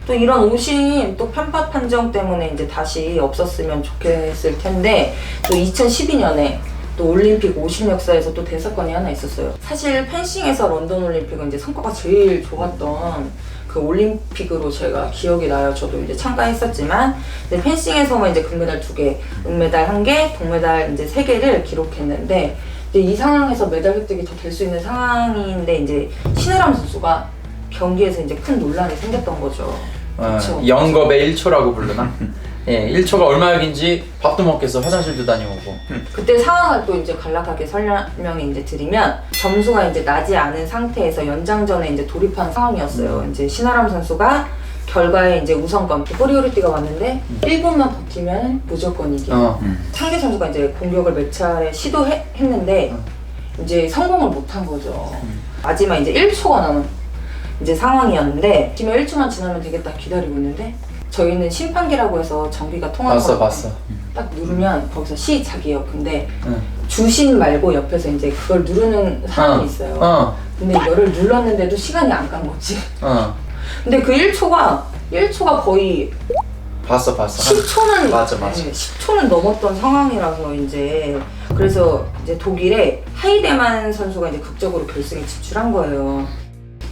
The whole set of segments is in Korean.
또 이런 오심 또 편파 판정 때문에 이제 다시 없었으면 좋겠을 텐데 또 2012년에 또 올림픽 오심 역사에서 또 대사건이 하나 있었어요. 사실 펜싱에서 런던 올림픽은 이제 성과가 제일 좋았던 그 올림픽으로 제가 기억이 나요. 저도 이제 참가했었지만 이제 펜싱에서만 이제 금메달 2개, 은메달 1개, 동메달 이제 3개를 기록했는데 이제 이 상황에서 메달 획득이 더 될 수 있는 상황인데 이제 신혜람 선수가 경기에서 이제 큰 논란이 생겼던 거죠. 영겁의 1초라고 부르나? 예, 1초가 얼마역인지 밥도 먹겠어 화장실도 다녀오고. 그때 상황을 또 이제 간략하게 설명을 이제 드리면 점수가 이제 나지 않은 상태에서 연장전에 이제 돌입한 상황이었어요. 이제 신아람 선수가 결과에 이제 우선권 꼬리오리띠가 왔는데 1분만 버티면 무조건 이기. 상대 선수가 이제 공격을 몇 차례 시도했는데 이제 성공을 못한 거죠. 마지막 이제 1초가 남은 이제 상황이었는데 지금 1초만 지나면 되겠다 기다리고 있는데 저희는 심판기라고 해서 전기가 통하거든요. 봤어. 딱 누르면 거기서 시작이에요. 근데 주신 말고 옆에서 이제 그걸 누르는 사람이 있어요. 근데 이거를 눌렀는데도 시간이 안 간 거지. 근데 그 1초가 거의 봤어. 10초는 맞아. 네, 10초는 넘었던 상황이라서 이제 그래서 이제 독일의 하이데만 선수가 이제 극적으로 결승에 진출한 거예요.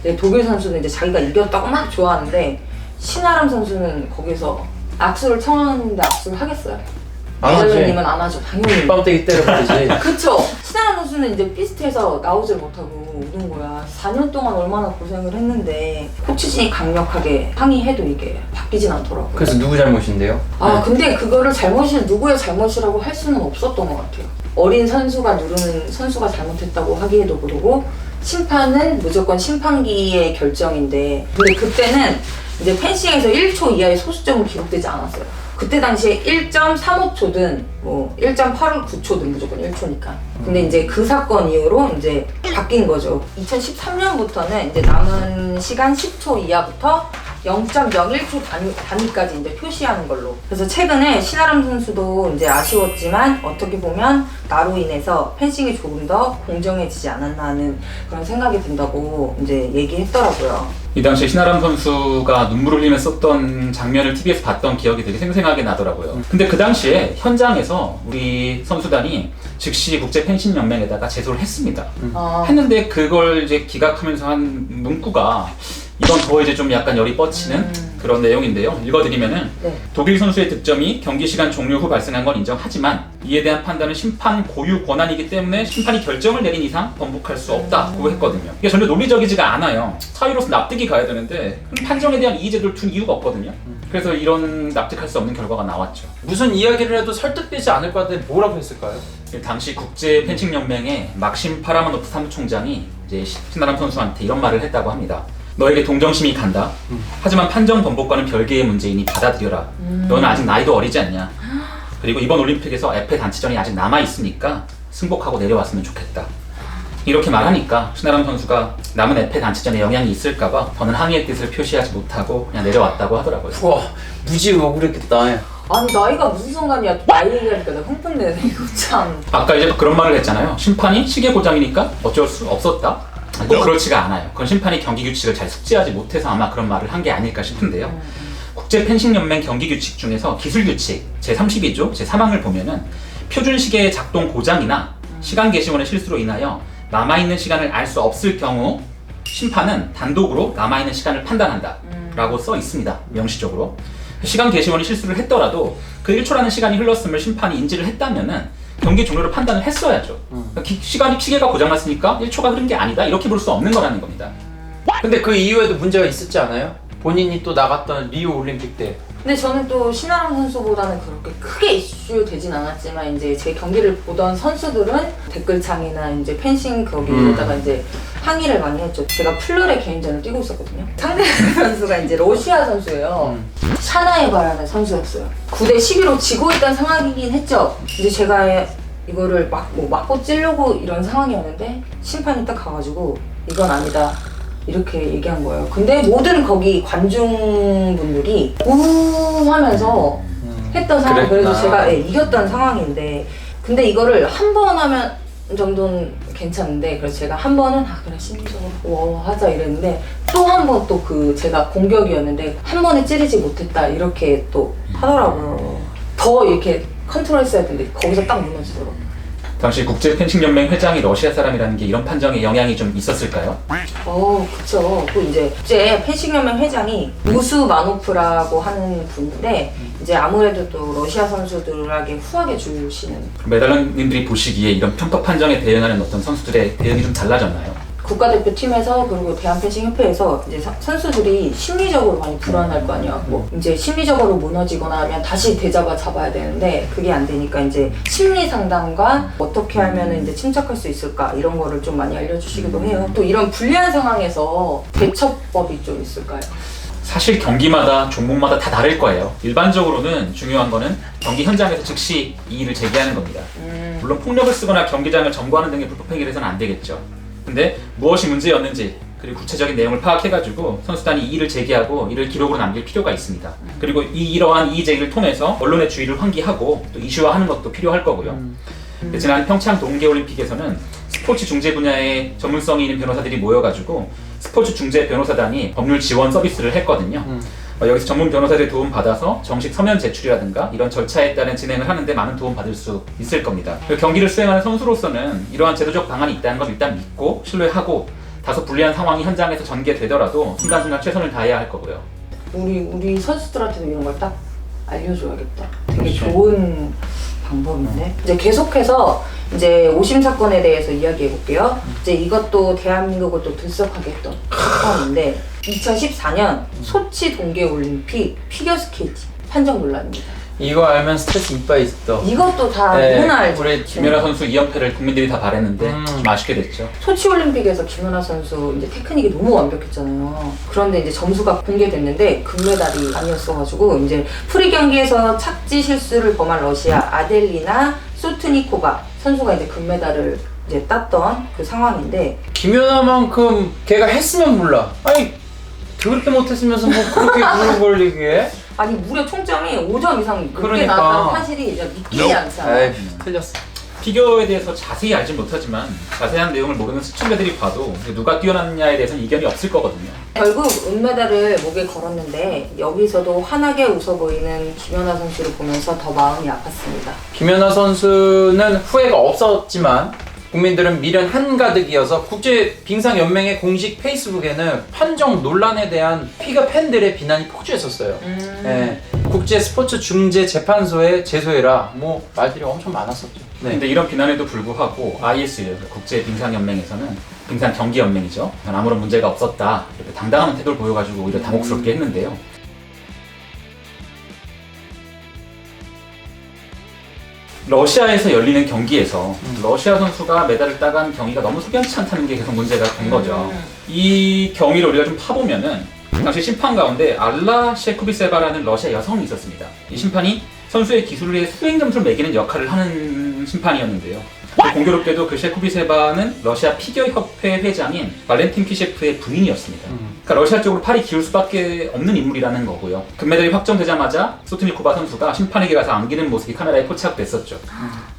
이제 독일 선수는 이제 자기가 이겼다고 막 좋아하는데 신아람 선수는 거기서 악수를 청하는데 악수를 하겠어요? 안 하지. 메달리님은 안 하죠, 당연히. 뺨때기 때려버리지. 그쵸? 신아람 선수는 이제 피스트에서 나오질 못하고 우는 거야. 4년 동안 얼마나 고생을 했는데 코치진이 강력하게 항의해도 이게 바뀌진 않더라고요. 그래서 누구 잘못인데요? 근데 그거를 누구의 잘못이라고 할 수는 없었던 것 같아요. 어린 선수가 누르는 선수가 잘못했다고 하기에도 그러고 심판은 무조건 심판기의 결정인데 근데 그때는 이제 펜싱에서 1초 이하의 소수점은 기록되지 않았어요. 그때 당시에 1.35초든 뭐 1.89초든 무조건 1초니까. 근데 이제 그 사건 이후로 이제 바뀐 거죠. 2013년부터는 이제 남은 시간 10초 이하부터 0.01초 단위까지 이제 표시하는 걸로. 그래서 최근에 신아람 선수도 이제 아쉬웠지만 어떻게 보면 나로 인해서 펜싱이 조금 더 공정해지지 않았나 하는 그런 생각이 든다고 이제 얘기했더라고요. 이 당시에 신아람 선수가 눈물을 흘리며 썼던 장면을 TV에서 봤던 기억이 되게 생생하게 나더라고요. 근데 그 당시에 현장에서 우리 선수단이 즉시 국제펜싱연맹에다가 제소를 했습니다. 했는데 그걸 이제 기각하면서 한 문구가 이건 더 이제 좀 약간 열이 뻗치는 그런 내용인데요. 읽어드리면은 독일 선수의 득점이 경기 시간 종료 후 발생한 건 인정하지만 이에 대한 판단은 심판 고유 권한이기 때문에 심판이 결정을 내린 이상 번복할 수 없다고 했거든요. 이게 전혀 논리적이지가 않아요. 사유로서 납득이 가야 되는데 판정에 대한 이의제도를 둔 이유가 없거든요. 그래서 이런 납득할 수 없는 결과가 나왔죠. 무슨 이야기를 해도 설득되지 않을 것 같은데 뭐라고 했을까요? 당시 국제 펜싱 연맹의 막심 파라마노프 사무총장이 이제 신아람 선수한테 이런 말을 했다고 합니다. 너에게 동정심이 간다. 하지만 판정 번복과는 별개의 문제이니 받아들여라. 너는 아직 나이도 어리지 않냐. 그리고 이번 올림픽에서 에페 단체전이 아직 남아있으니까 승복하고 내려왔으면 좋겠다. 이렇게 말하니까 신아람 선수가 남은 에페 단체전에 영향이 있을까봐 더는 항의의 뜻을 표시하지 못하고 그냥 내려왔다고 하더라고요. 우와, 무지 억울했겠다. 아니 나이가 무슨 상관이야. 나이 얘기하니까 내가 흥분되네. 이거 참. 아까 이제 그런 말을 했잖아요. 심판이 시계 고장이니까 어쩔 수 없었다. 꼭 그렇지가 않아요. 그건 심판이 경기 규칙을 잘 숙지하지 못해서 아마 그런 말을 한 게 아닐까 싶은데요. 국제 펜싱 연맹 경기 규칙 중에서 기술 규칙 제32조 제3항을 보면은 표준 시계의 작동 고장이나 시간 게시원의 실수로 인하여 남아있는 시간을 알 수 없을 경우 심판은 단독으로 남아있는 시간을 판단한다 라고 써 있습니다. 명시적으로. 시간 게시원이 실수를 했더라도 그 1초라는 시간이 흘렀음을 심판이 인지를 했다면은 경기 종료를 판단을 했어야죠. 시계가 고장났으니까 1초가 흐른 게 아니다 이렇게 볼 수 없는 거라는 겁니다. 근데 그 이후에도 문제가 있었지 않아요? 본인이 또 나갔던 리우 올림픽 때. 근데 저는 또 신아람 선수보다는 그렇게 크게 이슈 되진 않았지만 이제 제 경기를 보던 선수들은 댓글창이나 이제 펜싱 거기에다가 이제 항의를 많이 했죠. 제가 플러레 개인전을 뛰고 있었거든요. 상대 선수가 이제 러시아 선수예요. 샤나에바라는 선수였어요. 9대 11로 지고 있던 상황이긴 했죠. 이제 제가 이거를 맞고 찌르고 이런 상황이었는데 심판이 딱 가가지고 이건 아니다. 이렇게 얘기한 거예요. 근데 모든 거기 관중분들이 우 하면서 했던 상황. 그래서 제가 이겼던 상황인데 근데 이거를 한 번 하면 정도는 괜찮은데 그래서 제가 한 번은 그래 심리적으로 하자 이랬는데 또 한 번 또 그 제가 공격이었는데 한 번에 찌르지 못했다 이렇게 또 하더라고요. 더 이렇게 컨트롤했어야 되는데 거기서 딱 무너지더라고요. 당시 국제펜싱연맹 회장이 러시아 사람이라는 게 이런 판정에 영향이 좀 있었을까요? 그쵸. 또 이제 국제 펜싱연맹 회장이 우수 마노프라고 하는 분인데 이제 아무래도 또 러시아 선수들에게 후하게 주시는 메달러님들이 보시기에 이런 편파 판정에 대응하는 어떤 선수들의 대응이 좀 달라졌나요? 국가대표팀에서 그리고 대한펜싱협회에서 이제 선수들이 심리적으로 많이 불안할 거 아니야. 뭐 이제 심리적으로 무너지거나 하면 다시 되잡아 잡아야 되는데 그게 안 되니까 이제 심리 상담과 어떻게 하면 이제 침착할 수 있을까 이런 거를 좀 많이 알려주시기도 해요. 또 이런 불리한 상황에서 대처법이 좀 있을까요? 사실 경기마다 종목마다 다 다를 거예요. 일반적으로는 중요한 거는 경기 현장에서 즉시 이의를 제기하는 겁니다. 물론 폭력을 쓰거나 경기장을 점거하는 등의 불법 행위를 해서는 안 되겠죠. 근데 무엇이 문제였는지 그리고 구체적인 내용을 파악해가지고 선수단이 이의를 제기하고 이를 기록으로 남길 필요가 있습니다. 그리고 이러한 이의 제기를 통해서 언론의 주의를 환기하고 또 이슈화하는 것도 필요할 거고요. 지난 평창 동계올림픽에서는 스포츠 중재 분야에 전문성이 있는 변호사들이 모여가지고 스포츠 중재 변호사단이 법률 지원 서비스를 했거든요. 여기서 전문 변호사들의 도움 받아서 정식 서면 제출이라든가 이런 절차에 따른 진행을 하는데 많은 도움 받을 수 있을 겁니다. 경기를 수행하는 선수로서는 이러한 제도적 방안이 있다는 걸 일단 믿고 신뢰하고 다소 불리한 상황이 현장에서 전개되더라도 순간순간 최선을 다해야 할 거고요. 우리 선수들한테도 이런 걸 딱 알려줘야겠다. 되게 그렇죠. 좋은 방법인데. 이제 계속해서 이제 오심 사건에 대해서 이야기해 볼게요. 이제 이것도 대한민국을 또 들썩하게 했던 사건인데 2014년 소치 동계올림픽 피겨스케이팅 판정 논란입니다. 이거 알면 스트레스 이빠이 있어. 이것도 다 네, 누구나 알죠. 우리 김연아 선수 2연패를 국민들이 다 바랬는데 좀 아쉽게 됐죠. 소치올림픽에서 김연아 선수 이제 테크닉이 너무 완벽했잖아요. 그런데 이제 점수가 공개됐는데 금메달이 아니었어가지고 이제 프리 경기에서 착지 실수를 범한 러시아 아델리나 소트니코바 선수가 이제 금메달을 이제 땄던 그 상황인데 김연아만큼 걔가 했으면 몰라. 아니 그렇게 못했으면서 뭐 그렇게 그런 걸 얘기해? 아니 무려 총점이 5점 이상 높게 그러니까. 나왔다는 사실이 이제 믿기지 않잖아요. 에이 틀렸어. 피겨에 대해서 자세히 알진 못하지만 자세한 내용을 모르는 시청자들이 봐도 누가 뛰어났냐에 대해서는 이견이 없을 거거든요. 결국 은메달을 목에 걸었는데 여기서도 환하게 웃어 보이는 김연아 선수를 보면서 더 마음이 아팠습니다. 김연아 선수는 후회가 없었지만 국민들은 미련 한가득이어서 국제빙상연맹의 공식 페이스북에는 판정 논란에 대한 피겨 팬들의 비난이 폭주했었어요. 예, 국제 스포츠 중재 재판소에 제소해라 뭐 말들이 엄청 많았었죠. 네. 근데 이런 비난에도 불구하고 IS 국제 빙상연맹에서는 빙상 경기연맹이죠. 아무런 문제가 없었다 이렇게 당당한 태도를 보여가지고 오히려 당혹스럽게 했는데요. 러시아에서 열리는 경기에서 러시아 선수가 메달을 따간 경기가 너무 석연치 않다는 게 계속 문제가 된 거죠. 이 경위를 우리가 좀 파보면은 당시 심판 가운데 알라 셰쿠비세바라는 러시아 여성이 있었습니다. 이 심판이 선수의 기술의 수행 점수를 매기는 역할을 하는 심판이었는데요. 공교롭게도 그 셰쿠비세바는 러시아 피겨협회 회장인 발렌틴 키셰프의 부인이었습니다. 그러니까 러시아 쪽으로 팔이 기울 수밖에 없는 인물이라는 거고요. 금메달이 확정되자마자 소트니코바 선수가 심판에게 가서 안기는 모습이 카메라에 포착됐었죠.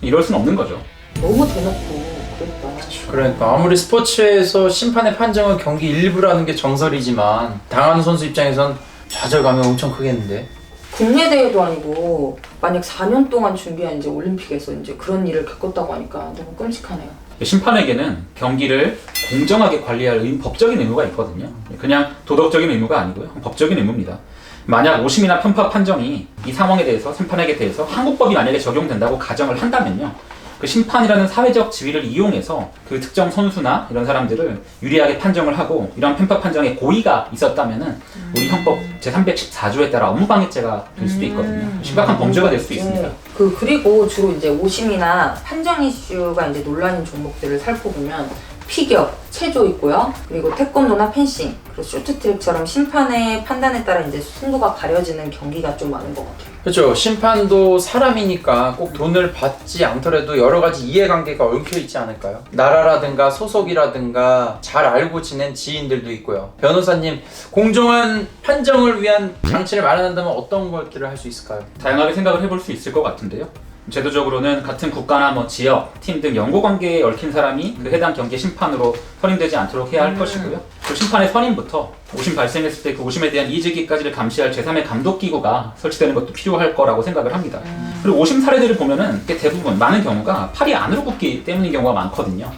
이럴 수는 없는 거죠. 너무 대놓고 그랬다. 그러니까 아무리 스포츠에서 심판의 판정은 경기 일부라는 게 정설이지만 당하는 선수 입장에선 좌절감이 엄청 크겠는데. 국내 대회도 아니고 만약 4년 동안 준비한 이제 올림픽에서 이제 그런 일을 겪었다고 하니까 너무 끔찍하네요. 심판에게는 경기를 공정하게 관리할 법적인 의무가 있거든요. 그냥 도덕적인 의무가 아니고요. 법적인 의무입니다. 만약 오심이나 편파 판정이 이 상황에 대해서 심판에게 대해서 한국법이 만약에 적용된다고 가정을 한다면요. 그 심판이라는 사회적 지위를 이용해서 그 특정 선수나 이런 사람들을 유리하게 판정을 하고 이런 편파 판정에 고의가 있었다면은 우리 헌법 제314조에 따라 업무방해죄가 될 수도 있거든요. 심각한 범죄가 될 수도 있습니다. 그리고 주로 이제 오심이나 판정 이슈가 이제 논란인 종목들을 살펴보면 피겨, 체조 있고요. 그리고 태권도나 펜싱, 그리고 쇼트트랙처럼 심판의 판단에 따라 이제 승부가 가려지는 경기가 좀 많은 것 같아요. 그렇죠. 심판도 사람이니까 꼭 돈을 받지 않더라도 여러 가지 이해관계가 얽혀 있지 않을까요? 나라라든가 소속이라든가 잘 알고 지낸 지인들도 있고요. 변호사님, 공정한 판정을 위한 장치를 마련한다면 어떤 것들을 할 수 있을까요? 다양하게 생각을 해볼 수 있을 것 같은데요. 제도적으로는 같은 국가나 뭐 지역, 팀 등 연고 관계에 얽힌 사람이 그 해당 경기의 심판으로 선임되지 않도록 해야 할 것이고요. 그 심판의 선임부터 오심 발생했을 때 그 오심에 대한 이의제기까지를 감시할 제3의 감독기구가 설치되는 것도 필요할 거라고 생각을 합니다. 그리고 오심 사례들을 보면은 대부분 많은 경우가 팔이 안으로 굽기 때문인 경우가 많거든요.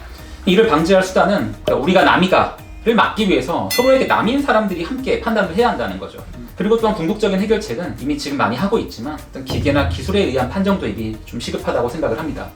이를 방지할 수단은 우리가 남이가를 막기 위해서 서로에게 남인 사람들이 함께 판단을 해야 한다는 거죠. 그리고 또한 궁극적인 해결책은 이미 지금 많이 하고 있지만 어떤 기계나 기술에 의한 판정 도입이 좀 시급하다고 생각을 합니다.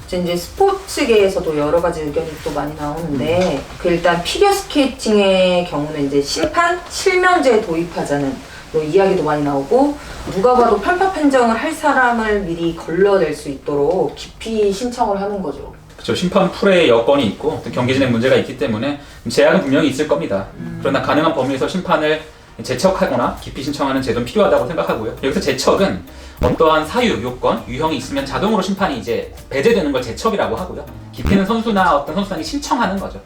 이제 스포츠계에서도 여러 가지 의견이 또 많이 나오는데 그 일단 피겨스케이팅의 경우는 이제 심판 실명제 도입하자는 뭐 이야기도 많이 나오고 누가 봐도 편파 판정을 할 사람을 미리 걸러낼 수 있도록 기피 신청을 하는 거죠. 그렇죠. 심판 풀의 여건이 있고 경기 진행 문제가 있기 때문에 제약은 분명히 있을 겁니다. 그러나 가능한 범위에서 심판을 제척하거나 기피 신청하는 제도는 필요하다고 생각하고요. 여기서 제척은 어떠한 사유, 요건, 유형이 있으면 자동으로 심판이 이제 배제되는 걸 제척이라고 하고요. 기피는 선수나 어떤 선수단이 신청하는 거죠.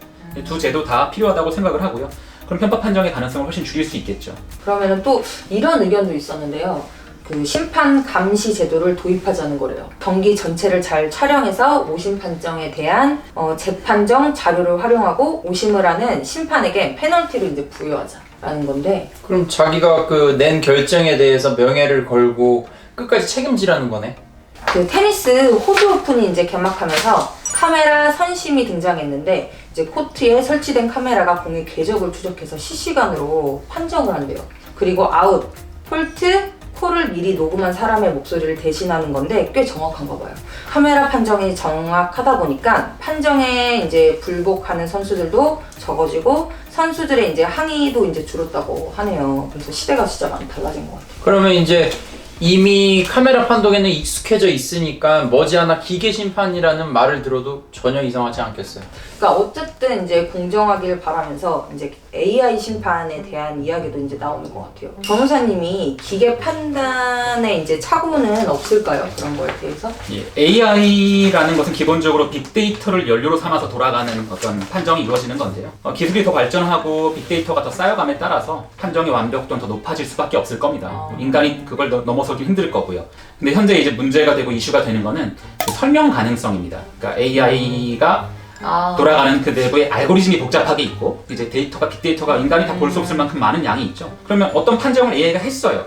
두 제도 다 필요하다고 생각을 하고요. 그럼 편파 판정의 가능성을 훨씬 줄일 수 있겠죠. 그러면은 또 이런 의견도 있었는데요. 그 심판 감시 제도를 도입하자는 거래요. 경기 전체를 잘 촬영해서 오심 판정에 대한 재판정 자료를 활용하고 오심을 하는 심판에게 페널티를 이제 부여하자라는 건데. 그럼 자기가 그 낸 결정에 대해서 명예를 걸고 끝까지 책임지라는 거네. 그 테니스 호주 오픈이 이제 개막하면서 카메라 선심이 등장했는데 이제 코트에 설치된 카메라가 공의 궤적을 추적해서 실시간으로 판정을 한대요. 그리고 아웃, 폴트, 콜을 미리 녹음한 사람의 목소리를 대신하는 건데 꽤 정확한가 봐요. 카메라 판정이 정확하다 보니까 판정에 이제 불복하는 선수들도 적어지고 선수들의 이제 항의도 이제 줄었다고 하네요. 그래서 시대가 진짜 많이 달라진 것 같아요. 그러면 이제 이미 카메라 판독에는 익숙해져 있으니까 머지않아 기계 심판이라는 말을 들어도 전혀 이상하지 않겠어요. 그러니까 어쨌든 이제 공정하길 바라면서 이제 AI 심판에 대한 이야기도 이제 나오는 것 같아요. 변호사님이 기계 판단에 이제 착오는 없을까요? 그런 거에 대해서? 예, AI라는 것은 기본적으로 빅데이터를 연료로 삼아서 돌아가는 어떤 판정이 이루어지는 건데요. 기술이 더 발전하고 빅데이터가 더 쌓여감에 따라서 판정의 완벽도는 더 높아질 수밖에 없을 겁니다. 인간이 그걸 넘어서기 힘들 거고요. 근데 현재 이제 문제가 되고 이슈가 되는 거는 그 설명 가능성입니다. 그러니까 AI가 돌아가는 그 내부에 알고리즘이 복잡하게 있고 이제 빅데이터가 인간이 다 볼 수 없을 만큼 많은 양이 있죠. 그러면 어떤 판정을 AI가 했어요.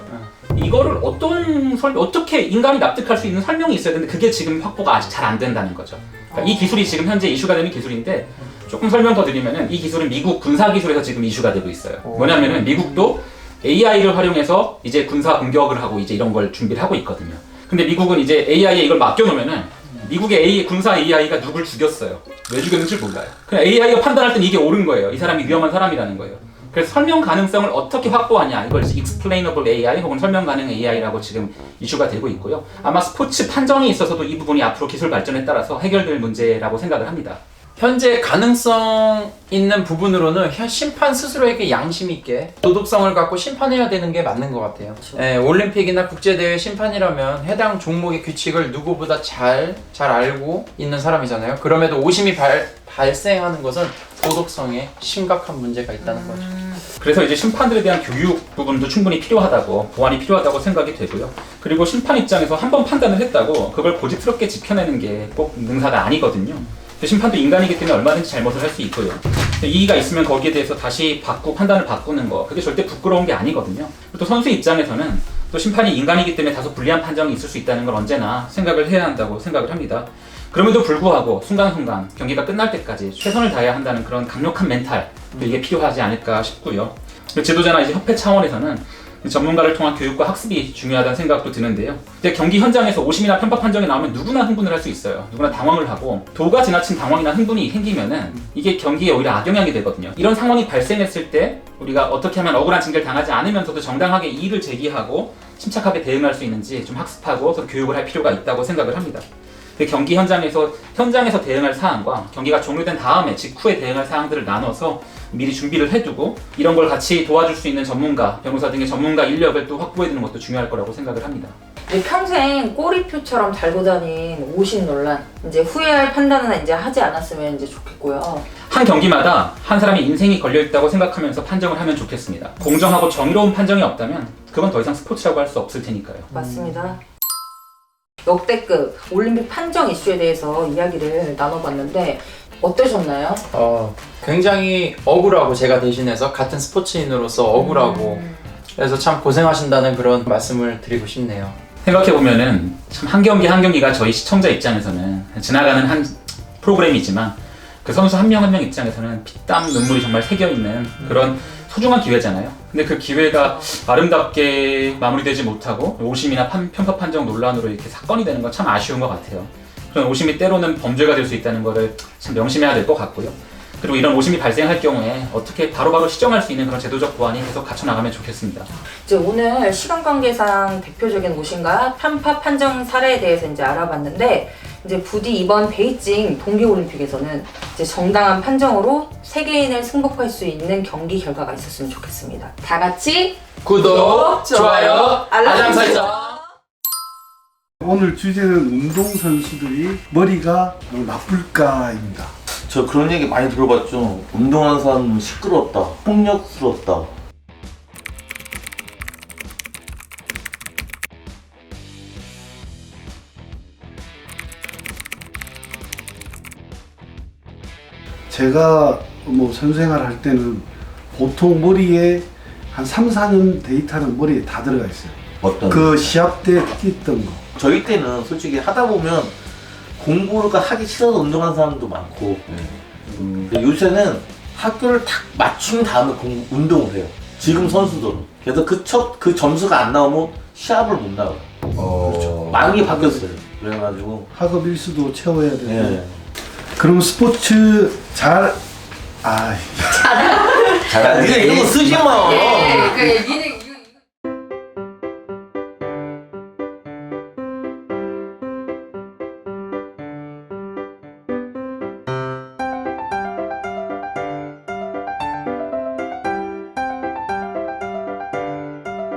이거를 어떻게 인간이 납득할 수 있는 설명이 있어야 되는데 그게 지금 확보가 아직 잘 안 된다는 거죠. 그러니까 이 기술이 지금 현재 이슈가 되는 기술인데 조금 설명 더 드리면은 이 기술은 미국 군사 기술에서 지금 이슈가 되고 있어요. 뭐냐면은 미국도 AI를 활용해서 이제 군사 공격을 하고 이제 이런 걸 준비를 하고 있거든요. 근데 미국은 이제 AI에 이걸 맡겨놓으면은 미국의 군사 AI가 누굴 죽였어요. 왜 죽였는지 몰라요. 그냥 AI가 판단할 땐 이게 옳은 거예요. 이 사람이 위험한 사람이라는 거예요. 그래서 설명 가능성을 어떻게 확보하냐 이걸 explainable AI 혹은 설명 가능 AI라고 지금 이슈가 되고 있고요. 아마 스포츠 판정에 있어서도 이 부분이 앞으로 기술 발전에 따라서 해결될 문제라고 생각을 합니다. 현재 가능성 있는 부분으로는 심판 스스로에게 양심 있게 도덕성을 갖고 심판해야 되는 게 맞는 것 같아요. 예, 올림픽이나 국제대회 심판이라면 해당 종목의 규칙을 누구보다 잘 알고 있는 사람이잖아요. 그럼에도 오심이 발생하는 것은 도덕성에 심각한 문제가 있다는 거죠. 그래서 이제 심판들에 대한 교육 부분도 충분히 필요하다고, 보완이 필요하다고 생각이 되고요. 그리고 심판 입장에서 한 번 판단을 했다고 그걸 고집스럽게 지켜내는 게 꼭 능사가 아니거든요. 심판도 인간이기 때문에 얼마든지 잘못을 할 수 있고요. 이의가 있으면 거기에 대해서 다시 판단을 바꾸는 거, 그게 절대 부끄러운 게 아니거든요. 또 선수 입장에서는 또 심판이 인간이기 때문에 다소 불리한 판정이 있을 수 있다는 걸 언제나 생각을 해야 한다고 생각을 합니다. 그럼에도 불구하고 순간순간 경기가 끝날 때까지 최선을 다해야 한다는 그런 강력한 멘탈, 이게 필요하지 않을까 싶고요. 지도자나 이제 협회 차원에서는 전문가를 통한 교육과 학습이 중요하다는 생각도 드는데요. 이제 경기 현장에서 오심이나 편파 판정이 나오면 누구나 흥분을 할 수 있어요. 누구나 당황을 하고 도가 지나친 당황이나 흥분이 생기면은 이게 경기에 오히려 악영향이 되거든요. 이런 상황이 발생했을 때 우리가 어떻게 하면 억울한 징계를 당하지 않으면서도 정당하게 이의를 제기하고 침착하게 대응할 수 있는지 좀 학습하고 교육을 할 필요가 있다고 생각을 합니다. 경기 현장에서 대응할 사항과 경기가 종료된 다음에 직후에 대응할 사항들을 나눠서 미리 준비를 해두고 이런 걸 같이 도와줄 수 있는 전문가, 변호사 등의 전문가 인력을 또 확보해두는 것도 중요할 거라고 생각을 합니다. 평생 꼬리표처럼 달고 다닌 오심 논란, 이제 후회할 판단은 이제 하지 않았으면 이제 좋겠고요. 한 경기마다 한 사람의 인생이 걸려있다고 생각하면서 판정을 하면 좋겠습니다. 공정하고 정의로운 판정이 없다면 그건 더 이상 스포츠라고 할 수 없을 테니까요. 맞습니다. 역대급 올림픽 판정 이슈에 대해서 이야기를 나눠봤는데 어떠셨나요? 굉장히 억울하고 제가 대신해서 같은 스포츠인으로서 억울하고 그래서 참 고생하신다는 그런 말씀을 드리고 싶네요. 생각해보면은 참 한 경기 한 경기가 저희 시청자 입장에서는 지나가는 한 프로그램이지만 그 선수 한 명 한 명 입장에서는 피땀 눈물이 정말 새겨있는 그런 소중한 기회잖아요. 근데 그 기회가 아름답게 마무리되지 못하고 오심이나 평가 판정 논란으로 이렇게 사건이 되는 건 참 아쉬운 것 같아요. 그런 오심이 때로는 범죄가 될 수 있다는 것을 참 명심해야 될 것 같고요. 그리고 이런 오심이 발생할 경우에 어떻게 바로바로 시정할 수 있는 그런 제도적 보완이 계속 갖춰나가면 좋겠습니다. 이제 오늘 시간 관계상 대표적인 오심과 편파 판정 사례에 대해서 이제 알아봤는데 이제 부디 이번 베이징 동계올림픽에서는 이제 정당한 판정으로 세계인을 승복할 수 있는 경기 결과가 있었으면 좋겠습니다. 다 같이 구독, 좋아요, 알람 설정. 오늘 주제는 운동선수들이 머리가 너무 나쁠까입니다. 저 그런 얘기 많이 들어봤죠. 운동하는 사람 시끄럽다, 폭력스럽다. 제가 뭐 선수생활 할 때는 보통 머리에 한 3, 4년 데이터는 머리에 다 들어가 있어요. 어떤? 그 시합 때 뛰었던 거. 저희 때는 솔직히 하다 보면 공부가 하기 싫어서 운동하는 사람도 많고 요새는 학교를 딱 맞춘 다음에 운동을 해요. 지금 선수들은. 그래서 그 점수가 안 나오면 시합을 못 나가요. 그렇죠. 많이 바뀌었어요. 그래가지고 학업 일수도 채워야 되고. 예. 그럼 스포츠 야, 니네 이런 거 쓰지 마. 예, 그 니네